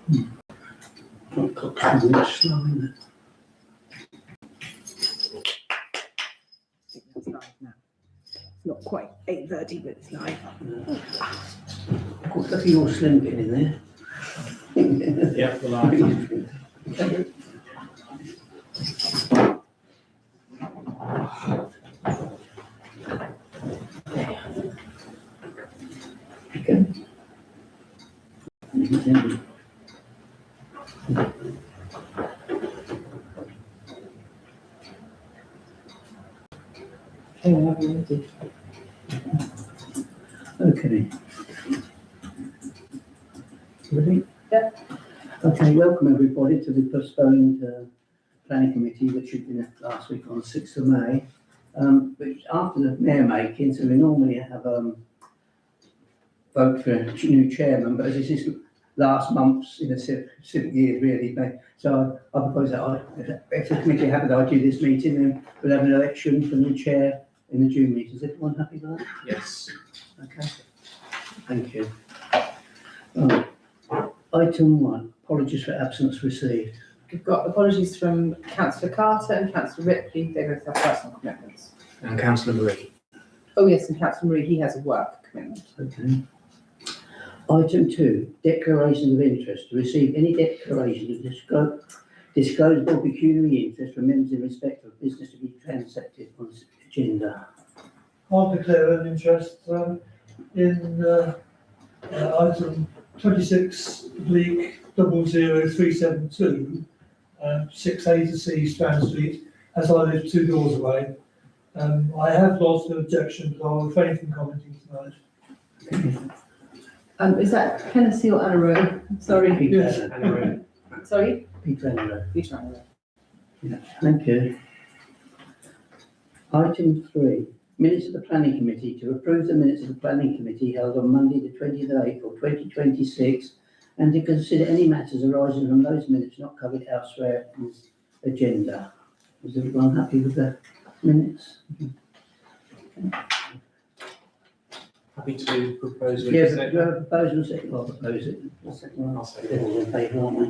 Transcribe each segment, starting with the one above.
Not got too much slow in It's live now. It's not quite 8:30, but it's live. there. Look at your slim getting in there. Yeah, well, I Okay. Okay. Ready? Yeah. Okay, welcome everybody to the postponed planning committee, which should have been last week on the 6th of May. Which after the mayor making, so we normally have vote for a new chairman, but as this is last month's in a civic year really, so I propose that if the committee are happy that I do this meeting, then we'll have an election for new chair in the June meeting. Is everyone happy with that? yes. Okay, thank you. Right. Item 1, apologies for absence received. We've got apologies from Councillor Carter and Councillor Ripley. They both have personal commitments. And Councillor Marie. Oh yes, and Councillor Marie, he has a work commitment. Okay. Item 2, declarations of interest. To receive any declaration of disclosable pecuniary interest from members in respect of business to be transacted on this agenda. I'll declare an interest in item 26 Bleak 00372, 6A to C Strand Street, as I live 2 doors away. I have lodged an objection, but I'll refrain from commenting tonight. Is that Hennessy or Anna Rowe? Sorry. Yes. Sorry? Peter Anna. Peter Anna Rowe. Yeah, thank you. Item 3, minutes of the planning committee. To approve the minutes of the planning committee held on Monday the 20th of April 2026 and to consider any matters arising from those minutes not covered elsewhere in this agenda. Is everyone happy with the minutes? Happy to propose. Yeah, but do you have a proposal? Second, I'll propose it. I'll say it. They're all in favour, aren't we?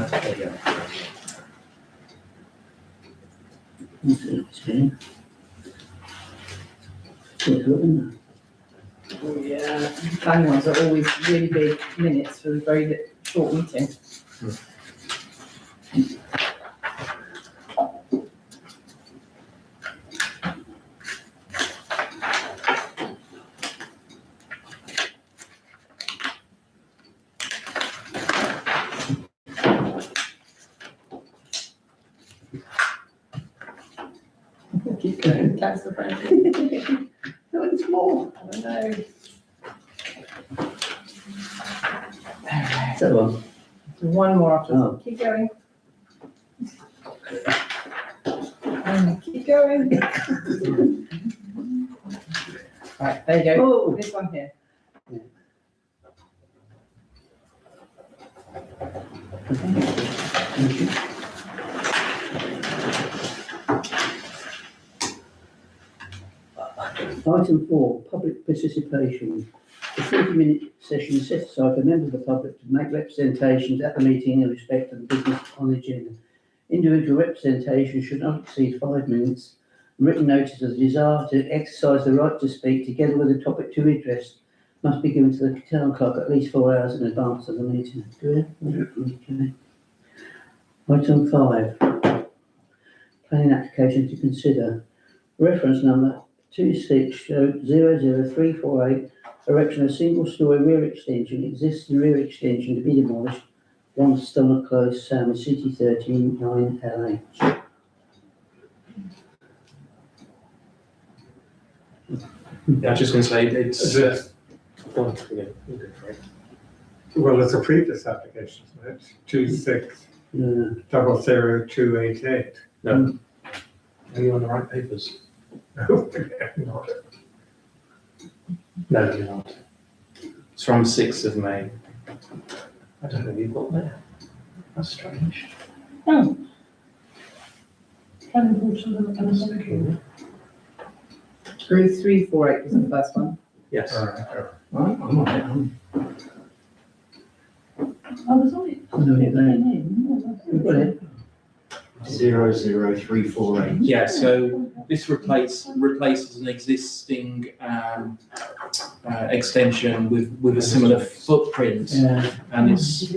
Thank you. There you go. Oh yeah. Planning ones are always really big minutes for a very short meeting. Keep going, Councillor Franklin. No, it's more. I don't know. So on. One more after. Oh. Keep going. And keep going. Right, there you go. Oh. This one here. Thank you. Item 4, public participation. The 40-minute session is set aside for members of the public to make representations at the meeting in respect of the business on the agenda. Individual representation should not exceed 5 minutes. Written notice of the desire to exercise the right to speak together with the topic to be addressed must be given to the town clerk at least 4 hours in advance of the meeting. Good? Okay. Item 5, planning application to consider. Reference number 26-00348, erection of single-storey rear extension, existing rear extension to be demolished, 1 Stomach Close, Salmon City 13, 9 LH. Yeah, I was just going to say it's. Go on, yeah, you go for it. Well, it's a previous application, isn't it? 26-00288. No. Are you on the right papers? No, not. No, you're not. It's from 6th of May. I don't know if you've got there. That's strange. Oh. Group 348 was the first one. Yes. All right. Right, I'm on it. I was on it. Oh, no, you're there. We've got it. 00348. Yeah, so this replaces an existing extension with a similar footprint, Yeah, and it's,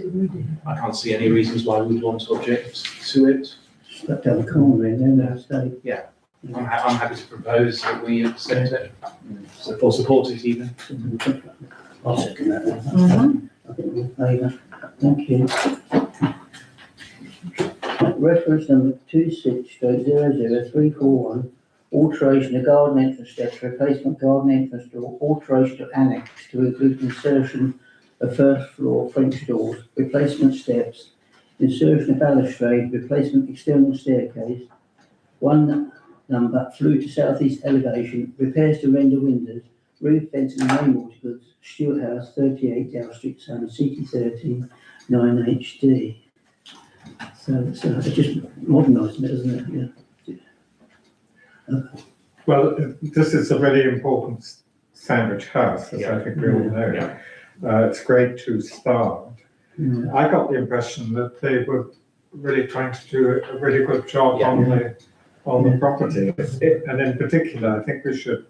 I can't see any reasons why we'd want to object to it. stuck down the corner in there, now stay. I'm happy to propose that we accept it, or support it even. I'll second that one. Mhm. I think we're in favour. Thank you. Reference number 26/00341, alteration of garden entrance steps, replacement garden entrance door, alteration of annex to include insertion of first floor French doors, replacement steps, insertion of balustrade, replacement external staircase, one number flue to southeast elevation, repairs to render windows, roof fencing and rainwater goods, Stewart House, 38 Dow Street, Salmon, CT13 9HD. So it's just modernising it, isn't it? Yeah. Well, this is a very important sandwich house, as I think we all know. Yeah. It's grade 2 start. Yeah. I got the impression that they were really trying to do a really good job on the property. And in particular, I think we should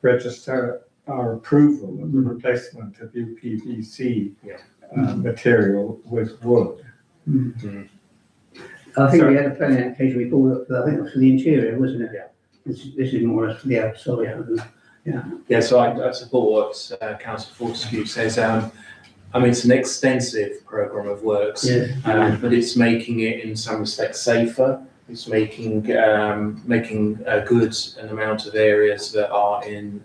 register our approval of the replacement of UPVC material with wood. I think So- we had a planning application before, I think it was for the interior, wasn't it? Yeah. This is more or less for the outside. Yeah, so I support what Councillor Fortescue says. I mean, it's an extensive programme of works, Yeah. but it's making it in some respects safer. It's making good an amount of areas that are in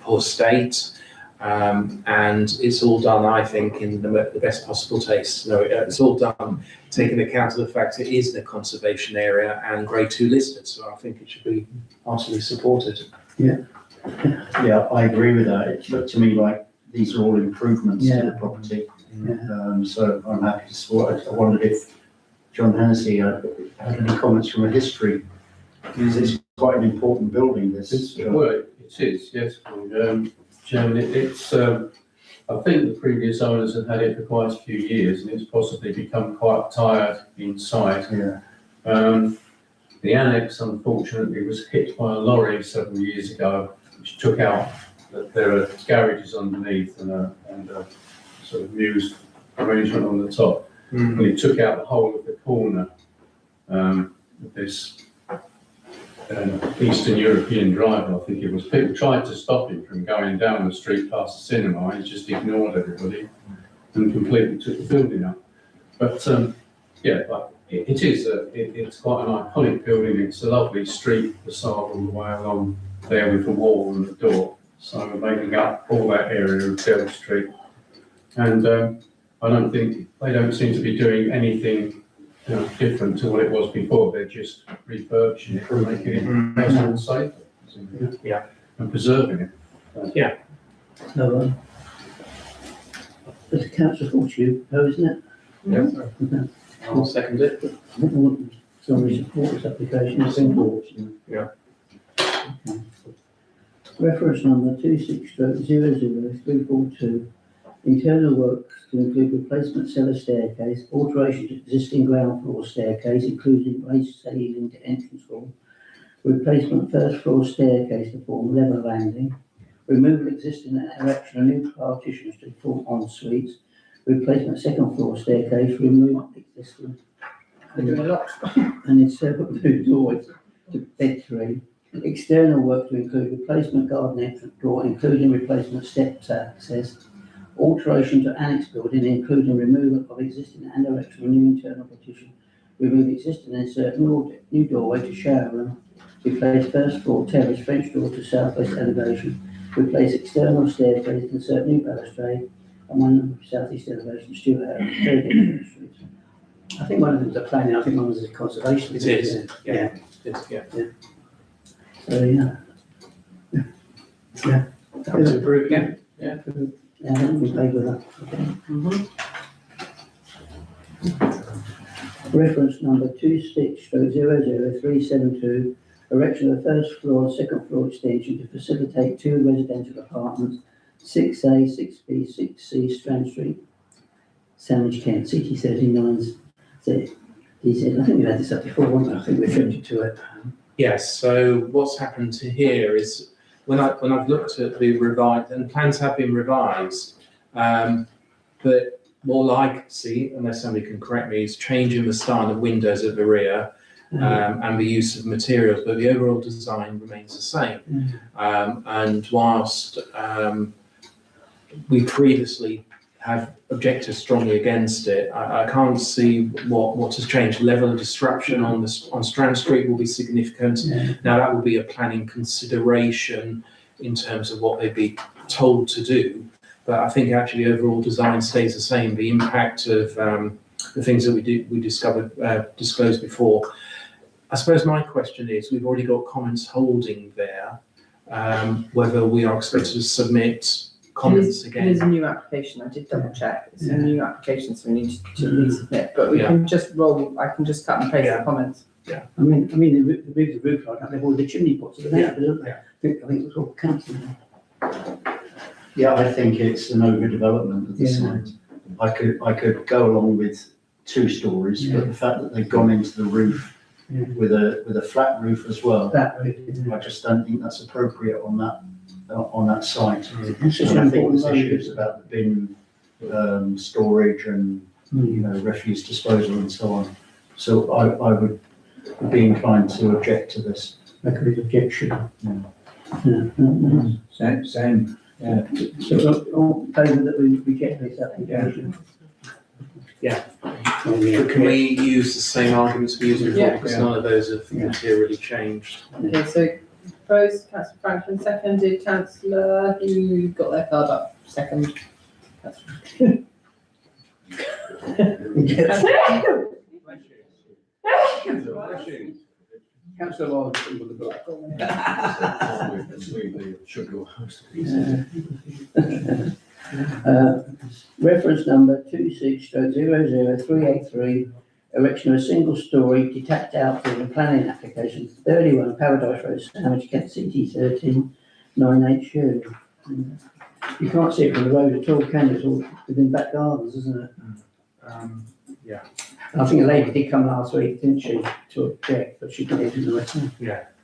poor state, and it's all done, I think, in the best possible taste. No, it's all done taking account of the fact it is in a conservation area and grade 2 listed, so I think it should be heartily supported. Yeah, I agree with that. It looked to me like these are all improvements to Yeah. the property. Yeah. So I'm happy to support it. I wondered if John Hennessy had any comments from a history, because it's quite an important building, this. Well, it is, yes. Chairman, it's, I think the previous owners have had it for quite a few years and it's possibly become quite tired inside. Yeah. The annex unfortunately was hit by a lorry several years ago, which took out, that there are garages underneath and a sort of mews arrangement on the top. And it took out the whole of the corner of this Eastern European driver, I think it was. People tried to stop him from going down the street past the cinema. He just ignored everybody and completely took the building up. But but it is it's quite an iconic building. It's a lovely street facade all the way along there with the wall and the door. So we're making up all that area of Bell Street. And I don't think they don't seem to be doing anything different to what it was before. They're just refurbishing it and making it better and safer. Yeah. And preserving it. So, it's Councillor Fortescue, isn't it? Yeah. I'll second it. Somebody support this application, it's important. Yeah. Okay. Reference number 26/00342, internal works to include replacement cellar staircase, alteration to existing ground floor staircase, including raised ceiling to entrance hall, replacement first floor staircase to form level landing, removal existing and erection of new partitions to form en suites, replacement second floor staircase, remove existing We're doing a lot. and insert new doors to bed 3. External work to include replacement garden entrance door, including replacement steps access, alteration to annex building, including removal of existing and erection of new internal partition, remove existing and insert new doorway to shower room, replace first floor terrace French door to southwest elevation, replace external staircase, insert new balustrade, and one southeast elevation, Stewart House, 38 Street. I think one of them is a planning, I think one was a conservation. It is, Yeah. It's, yeah. So, yeah. Happy to approve again. Yeah, we favour that. Okay. Reference number 26/00372, erection of the first floor, second floor extension to facilitate 2 residential apartments, 6A, 6B, 6C Strand Street, Sandwich Kent, CT39, DZ. I think we've had this up before, haven't we? I think we've shifted to it. Yes, so what's happened to here is when I've looked at the revised, and plans have been revised, but all I can see, unless somebody can correct me, is change in the style of windows at the rear and the use of materials, but the overall design remains the same. And whilst we previously have objected strongly against it, I can't see what has changed. Level of disruption on Strand Street will be significant. Now that will be a planning consideration in terms of what they'd be told to do. But I think actually the overall design stays the same. The impact of the things that we disclosed before. I suppose my question is, we've already got comments holding there, whether we are expected to submit comments It is a again. new application, I did double check, it's a new application, so we need to resubmit, but we can just I can just cut and paste the comments. I mean, the roof like that, they've all the chimney pots are there, don't they? I think it was all council. Yeah, I think it's an overdevelopment of the site. I could go along with 2 stories, but the fact that they've gone into the roof with a flat roof as well, I just don't think that's appropriate on that site. And I think there's issues about the bin storage and refuse disposal and so on. So I would be inclined to object to this. Recommend objection. Same. So all in favour that we reject this application? Can we use the same arguments we used before, Yeah. because none of those have materially changed? Okay, so proposed, councillor Franklin, seconded, councillor, who got their card up, second. Councillor Lord, with the book. Reference number 26/00383, erection of a single-storey detached outbuilding planning application, 31 Paradise Road, Sandwich, Kent, CT13 9HU. You can't see it from the road at all, can you? It's all within back gardens, isn't it? I think a lady did come last week, didn't she, to object, but she didn't do it.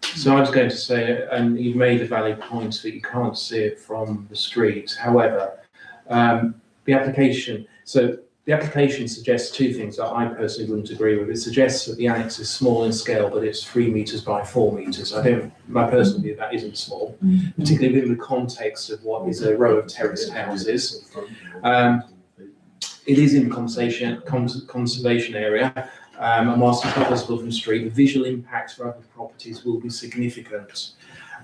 So I was going to say, and you've made a valid point that you can't see it from the street. However, the application suggests 2 things that I personally wouldn't agree with. It suggests that the annex is small in scale, but it's 3 metres by 4 metres. My personal view, that isn't small, particularly within the context of what is a row of terraced houses. It is in the conservation area, and whilst it's not visible from the street, the visual impact for other properties will be significant.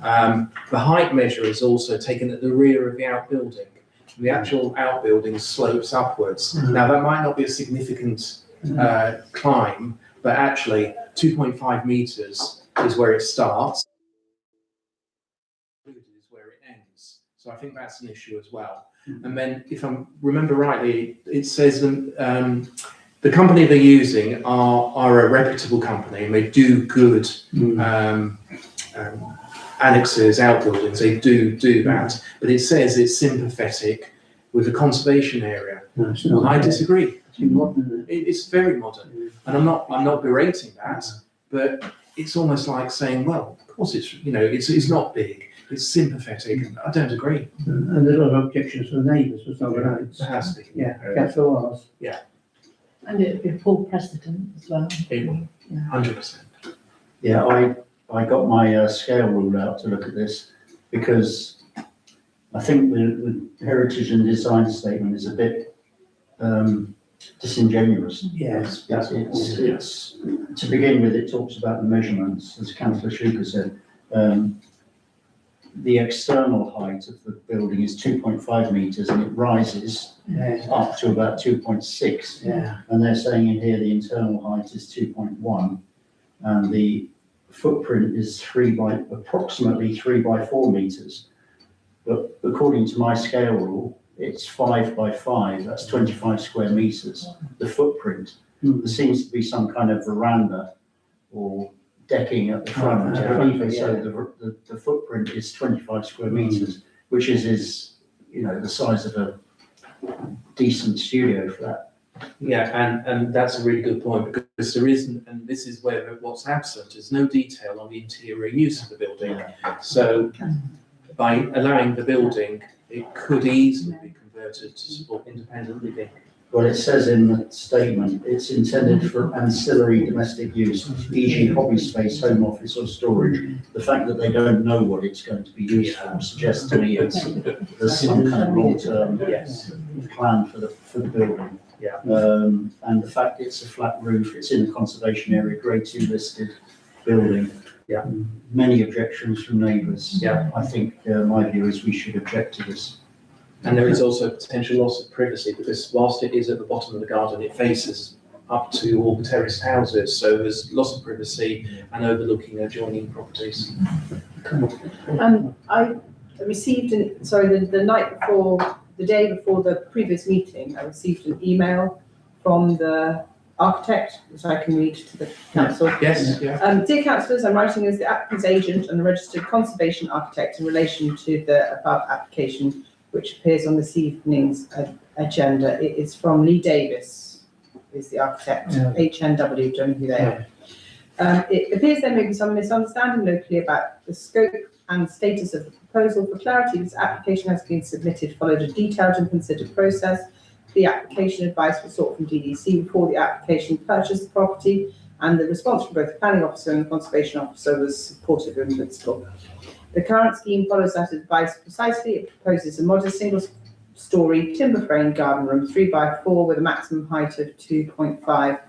The height measure is also taken at the rear of the outbuilding. The actual outbuilding slopes upwards. Now, that might not be a significant climb, but actually 2.5 metres is where it starts, is where it ends. So I think that's an issue as well. And then, if I remember rightly, it says the company they're using are a reputable company, and they do good annexes, outbuildings. They do that, but it says it's sympathetic with the conservation area. No, it's not. I disagree. It's modern, It's very modern, and I'm not berating that, but it's almost like saying, well, of course it's not big. It's sympathetic, and I don't agree. and there's a lot of objections from the neighbours for some roads. There has to be. Councillor Wise. And it'd be a full precedent as well. 100%. Yeah, I got my scale rule out to look at this because I think the heritage and design statement is a bit disingenuous. Yes. It's to begin with, it talks about the measurements, as Councillor Schuker said. The external height of the building is 2.5 metres and it rises up to about 2.6. And they're saying in here the internal height is 2.1 and the footprint is approximately 3 by 4 metres. But according to my scale rule, it's 5 by 5, that's 25 square metres, the footprint. There seems to be some kind of veranda or decking at the front. So the footprint is 25 square metres, which is the size of a decent studio flat. Yeah, and that's a really good point, because there isn't, and this is where what's absent, is no detail on the interior use of the building. So by allowing the building, it could easily be converted to support independent living. Well, it says in the statement, it's intended for ancillary domestic use, e.g. hobby space, home office or storage. The fact that they don't know what it's going to be used for suggests to me there's some kind of long-term Yes. plan for the building. Yeah. And the fact it's a flat roof, it's in a conservation area, grade 2 listed building. Yeah. Many objections from neighbours. Yeah. I think my view is we should object to this. And there is also potential loss of privacy, because whilst it is at the bottom of the garden, it faces up to all the terraced houses. So there's loss of privacy and overlooking adjoining properties. I received the day before the previous meeting, I received an email from the architect, which I can read to the council. Yes, yeah. Dear councillors, I'm writing as the applicant's agent and the registered conservation architect in relation to the above application, which appears on this evening's agenda. It is from Lee Davis, is the architect, HNW, don't know who they are. It appears there may be some misunderstanding locally about the scope and status of the proposal. For clarity, this application has been submitted, followed a detailed and considered process. The application advice was sought from DDC before the application purchased the property, and the response from both the planning officer and the conservation officer was supportive and principled. The current scheme follows that advice precisely. It proposes a modest single-storey timber frame garden room, 3x4, with a maximum height of 2.5,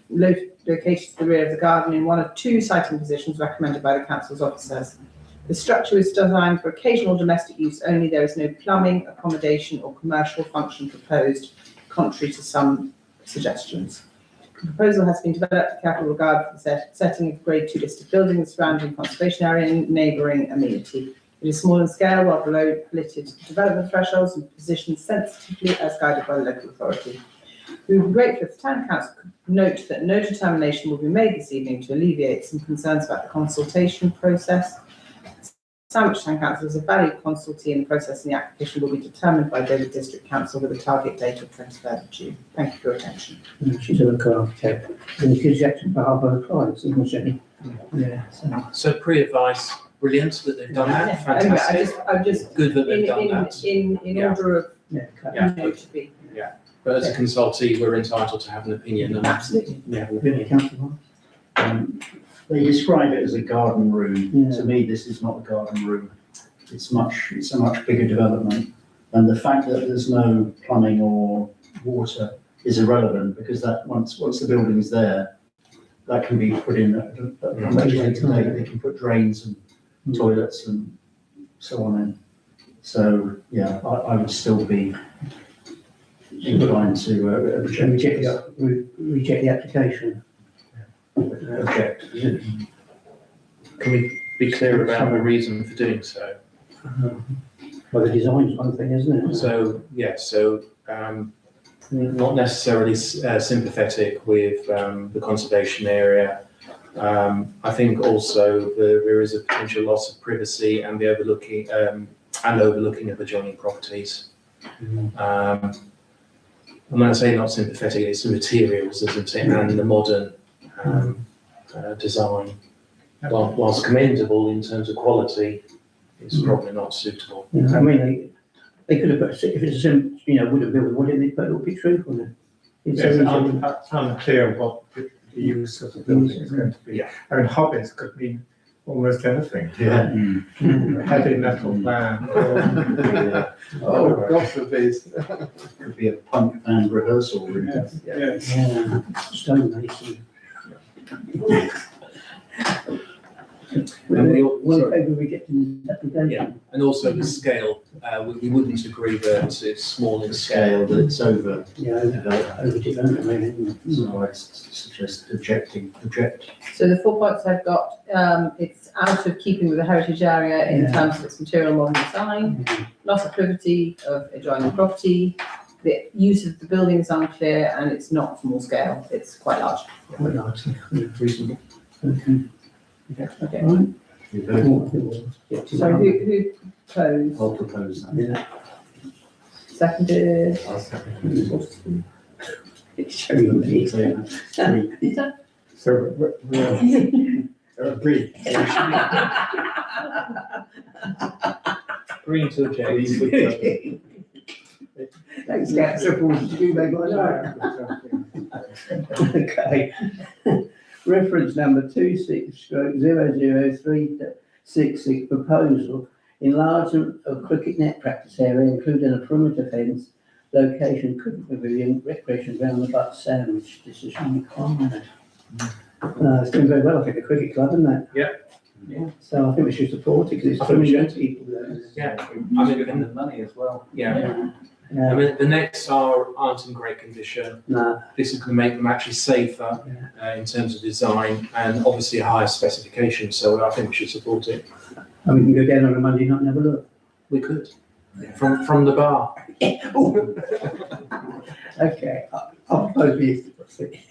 located to the rear of the garden in one of 2 siting positions recommended by the council's officers. The structure is designed for occasional domestic use only. There is no plumbing, accommodation or commercial function proposed, contrary to some suggestions. The proposal has been developed with careful regard for the setting of grade 2 listed building, the surrounding conservation area and neighbouring amenity. It is small in scale, well below permitted development thresholds, and positioned sensitively as guided by the local authority. We would be grateful if the town council could note that no determination will be made this evening to alleviate some concerns about the consultation process. Sandwich Town Council is a valued consultee in the process, and the application will be determined by Dover District Council with a target date of 23rd of June. Thank you for your attention. She's a local architect, and she's acting on behalf of her clients, isn't she? Yeah. So pre-advice, brilliant that they've done that, Anyway, fantastic. I'm just Good that they've done that. in Yeah. order of, Yeah. to be. But as a consultee, we're entitled to have an opinion. And Absolutely. Yeah. Councillor. They describe it as a garden room. Yeah. To me, this is not a garden room. It's a much bigger development. And the fact that there's no plumbing or water is irrelevant, because that once the building is there, that can be put in at a much later date. They can put drains and toilets and so on in. So, yeah, I would still be inclined to reject Reject the application. object. Can we be clear about the reason for doing so? Well, the design's one thing, isn't it? So, not necessarily sympathetic with the conservation area. I think also there is a potential loss of privacy and the overlooking of adjoining properties. I'm going to say not sympathetic, it's the materials, isn't it, and the modern design. Whilst commendable in terms of quality, it's probably not suitable. Yeah, I mean, they could have put, if it's a wooden building, why didn't they put a little picture roof on it? It's unclear what the use of the building is going to be. Yeah. I mean, hobbies could mean almost anything. Yeah. Heavy metal band. Oh, God forbid. Could be a punk band rehearsal room. Yes. Yeah, stonemason. And Well, in favour of rejecting this application. Yeah, and also the scale, we wouldn't agree that it's small in Scale scale. that it's over. Yeah, overdevelopment, really, isn't it? So I suggest object. So the 4 points I've got, it's out of keeping with the heritage area in Yeah. terms of its material modern design, loss of privacy of adjoining property, the use of the building is unclear, and it's not small scale, it's quite large. Quite large, reasonable. Okay. Okay. Right. You vote. So who proposed? I'll propose that. Yeah. Seconded? It's showing on the So we're agreed. Green to the J. Thanks, councillor, for you make my Okay. Reference number 26/00366, proposal, enlargement of cricket net practice area, including a perimeter fence, location, cricket pavilion, recreation ground, about Sandwich, decision required. It's doing very well, I think, the cricket club, isn't it? Yep. Yeah, so I think we should support it, because it's I think we young should. people there. Yeah, I mean, the money as well. yeah. I Yeah, mean, the nets aren't in great condition. no, This is going to make them actually safer in terms of design and obviously a higher specification. So I think we should support it. and we can go down on a Monday night and have a look. We could. From the bar. Okay, I'll propose we. I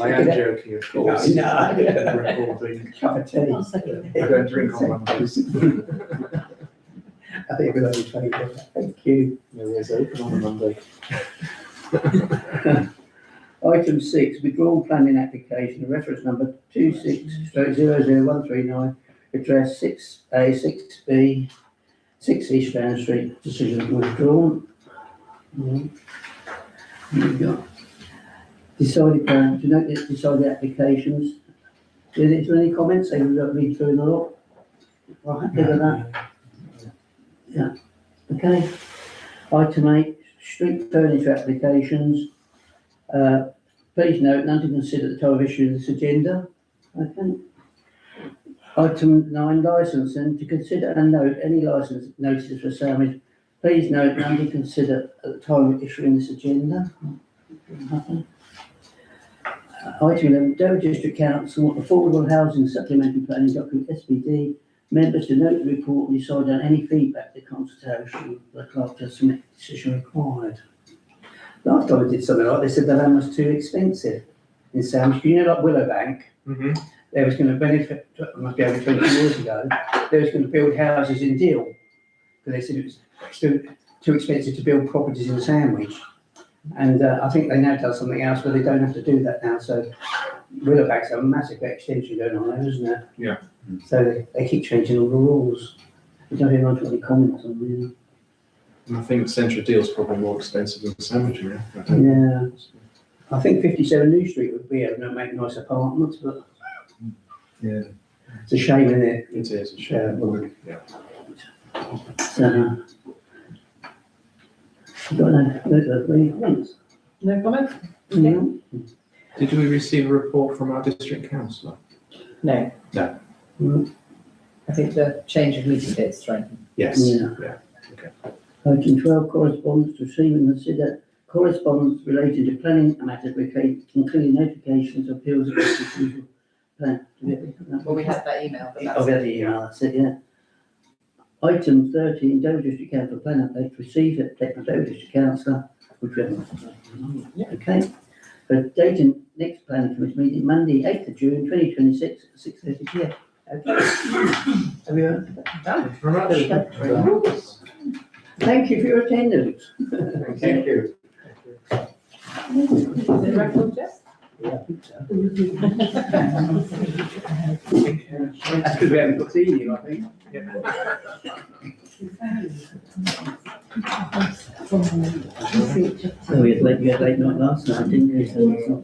am joking, of course. No. Recording. Cup of tea. I'll second I don't drink on Mondays. I think we're only 20. Thank you. It's open on a Monday. Item 6, withdrawal planning application, reference number 26/00139, address 6A, 6B, 6 East Strand Street, decision withdrawn. We've got decided plan, do not get decided applications. Is there any comments? They will read through the lot. Well, happy with that. Yeah, okay. Item 8, street furniture applications. Please note, none to consider at the time of issuing this agenda. Okay. Item 9, licensing, to consider and note any license notices for sandwich. Please note, none to consider at the time of issuing this agenda. Nothing. Item 11, Dover District Council, Affordable Housing Supplementary Planning Document, SPD. Members to note the report and decide on any feedback to consultation. The clerk to submit decision required. Last time I did something like this, they said the land was too expensive in Sandwich. You know, like Willowbank, Mm-hmm. they was going to benefit, it must be over 20 years ago, they was going to build houses in Deal. Because they said it was too expensive to build properties in Sandwich. And I think they now done something else where they don't have to do that now. So Willowbank's a massive extension going on there, isn't it? Yeah. So they keep changing all the rules. I don't know if any comments on them. I think Central Deal's probably more expensive than Sandwich now. Yeah. I think 57 New Street would be able to make nice apartments, but Yeah. it's a shame, isn't it? It is a shame. Yeah. So, you got any comments? No comment? No? Did we receive a report from our district councillor? No. No. Mm. I think the change of meeting dates, right? Yes. Yeah. Yeah. Okay. Item 12, correspondence to receive and consider correspondence related to planning matters, including notifications, appeals, and usual plan. Well, we had that email, but Oh, that's. we had the email, that's it, yeah. Item 13, Dover District Council plan update received at Dover District Councillor, which we haven't. Yeah. Okay. For dating next planning committee meeting, Monday, 8th of June, 2026, at 6:30 p.m. Okay. Have you heard? Done. Very much. Thank you for your attendance. Thank you. Is it record, Jess? Yeah, I think so. That's because we haven't seen you, I think. So you had late night last night, didn't you? So it's not-